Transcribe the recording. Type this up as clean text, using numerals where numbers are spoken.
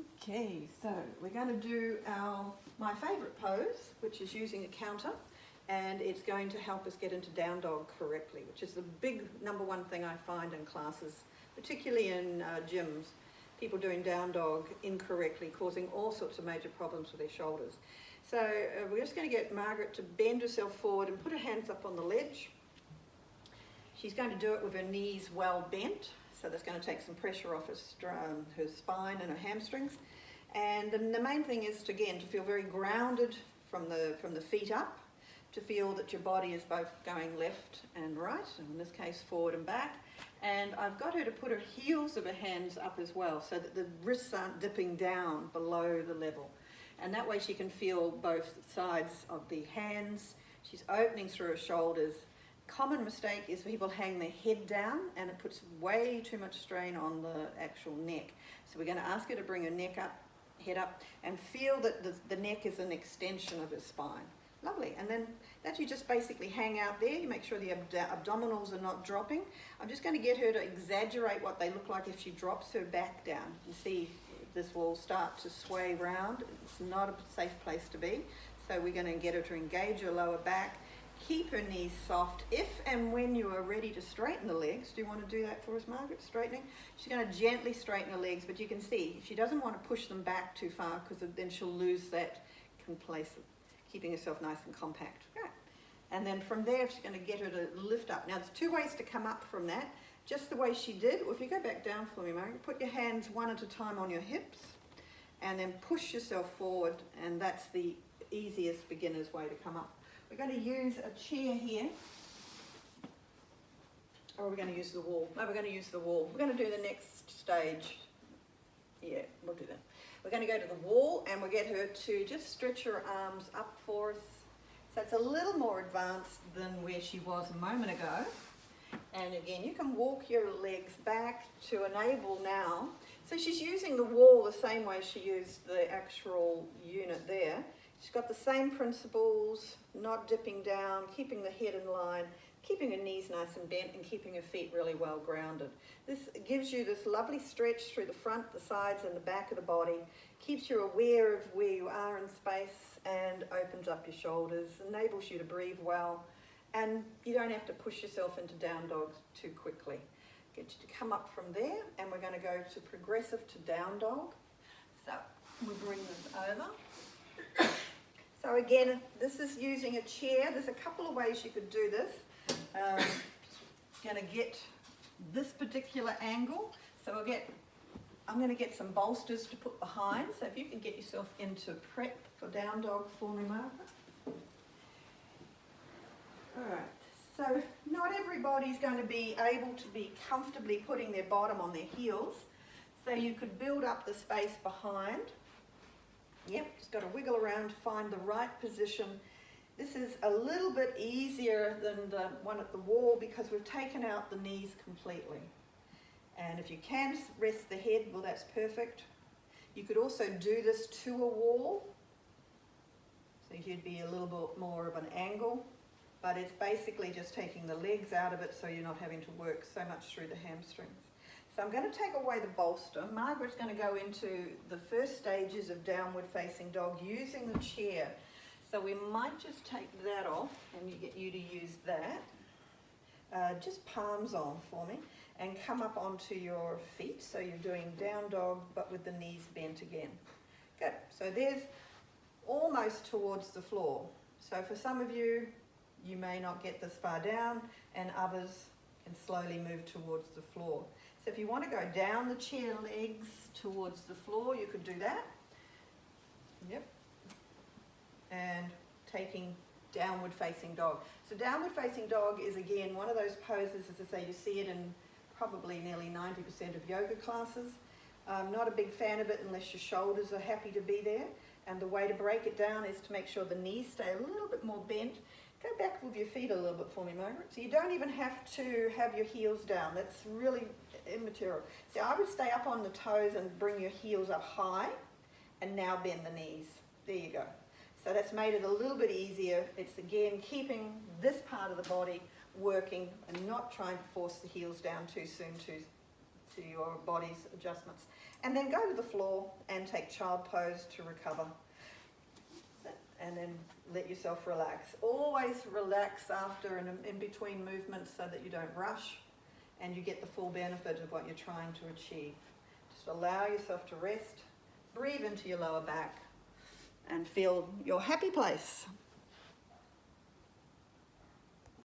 Okay, so we're going to do my favourite pose, which is using a counter, and it's going to help us get into down dog correctly, which is the big number one thing I find in classes, particularly in gyms. People doing down dog incorrectly, causing all sorts of major problems with their shoulders. So we're just going to get Margaret to bend herself forward and put her hands up on the ledge. She's going to do it with her knees well bent, so that's going to take some pressure off her spine and her hamstrings. And then the main thing is, to feel very grounded from the feet up, to feel that your body is both going left and right, and in this case forward and back. And I've got her to put her heels of her hands up as well, so that the wrists aren't dipping down below the level. And that way she can feel both sides of the hands. She's opening through her shoulders. Common mistake is people hang their head down, and it puts way too much strain on the actual neck. So we're going to ask her to bring her neck up, head up, and feel that the neck is an extension of her spine. Lovely. And then that you just basically hang out there. You make sure the abdominals are not dropping. I'm just going to get her to exaggerate what they look like if she drops her back down. You see this will start to sway round. It's not a safe place to be. So we're going to get her to engage her lower back. Keep her knees soft. If and when you are ready to straighten the legs, do you want to do that for us, Margaret? Straightening? She's going to gently straighten her legs, but you can see she doesn't want to push them back too far, because then she'll lose that complacent, keeping herself nice and compact. Right. And then from there, she's going to get her to lift up. Now, there's two ways to come up from that. Just the way she did, or if you go back down for me, Margaret, put your hands one at a time on your hips, and then push yourself forward, and that's the easiest beginner's way to come up. We're going to use a chair here, or we're going to use the wall. No, we're going to use the wall. We're going to do the next stage. Yeah, we'll do that. We're going to go to the wall, and we'll get her to just stretch her arms up for us. So it's a little more advanced than where she was a moment ago. And again, you can walk your legs back to enable now. So she's using the wall the same way she used the actual unit there. She's got the same principles, not dipping down, keeping the head in line, keeping her knees nice and bent, and keeping her feet really well grounded. This gives you this lovely stretch through the front, the sides, and the back of the body, keeps you aware of where you are in space, and opens up your shoulders, enables you to breathe well, and you don't have to push yourself into down dog too quickly. Get you to come up from there, and we're going to go to progressive to down dog. So we bring this over. So again, this is using a chair. There's a couple of ways you could do this. Going to get this particular angle. So I'm going to get some bolsters to put behind. So if you can get yourself into prep for down dog for me, Margaret. All right. So not everybody's going to be able to be comfortably putting their bottom on their heels. So you could build up the space behind. Yep, just got to wiggle around to find the right position. This is a little bit easier than the one at the wall, because we've taken out the knees completely. And if you can rest the head, well, that's perfect. You could also do this to a wall, so you'd be a little bit more of an angle, but it's basically just taking the legs out of it, so you're not having to work so much through the hamstrings. So I'm going to take away the bolster. Margaret's going to go into the first stages of downward facing dog using the chair. So we might just take that off and get you to use that. Just palms on for me, and come up onto your feet. So you're doing down dog, but with the knees bent again. Good. So there's almost towards the floor. So for some of you, you may not get this far down, and others can slowly move towards the floor. So if you want to go down the chair legs towards the floor, you could do that. Yep. And taking downward facing dog. So downward facing dog is, again, one of those poses, as I say, you see it in probably nearly 90% of yoga classes. I'm not a big fan of it unless your shoulders are happy to be there. And the way to break it down is to make sure the knees stay a little bit more bent. Go back with your feet a little bit for me, Margaret. So you don't even have to have your heels down. That's really immaterial. So I would stay up on the toes and bring your heels up high, and now bend the knees. There you go. So that's made it a little bit easier. It's, again, keeping this part of the body working and not trying to force the heels down too soon too to your body's adjustments. And then go to the floor and take child pose to recover. And then let yourself relax. Always relax after and in between movements so that you don't rush and you get the full benefit of what you're trying to achieve. Just allow yourself to rest, breathe into your lower back and feel your happy place.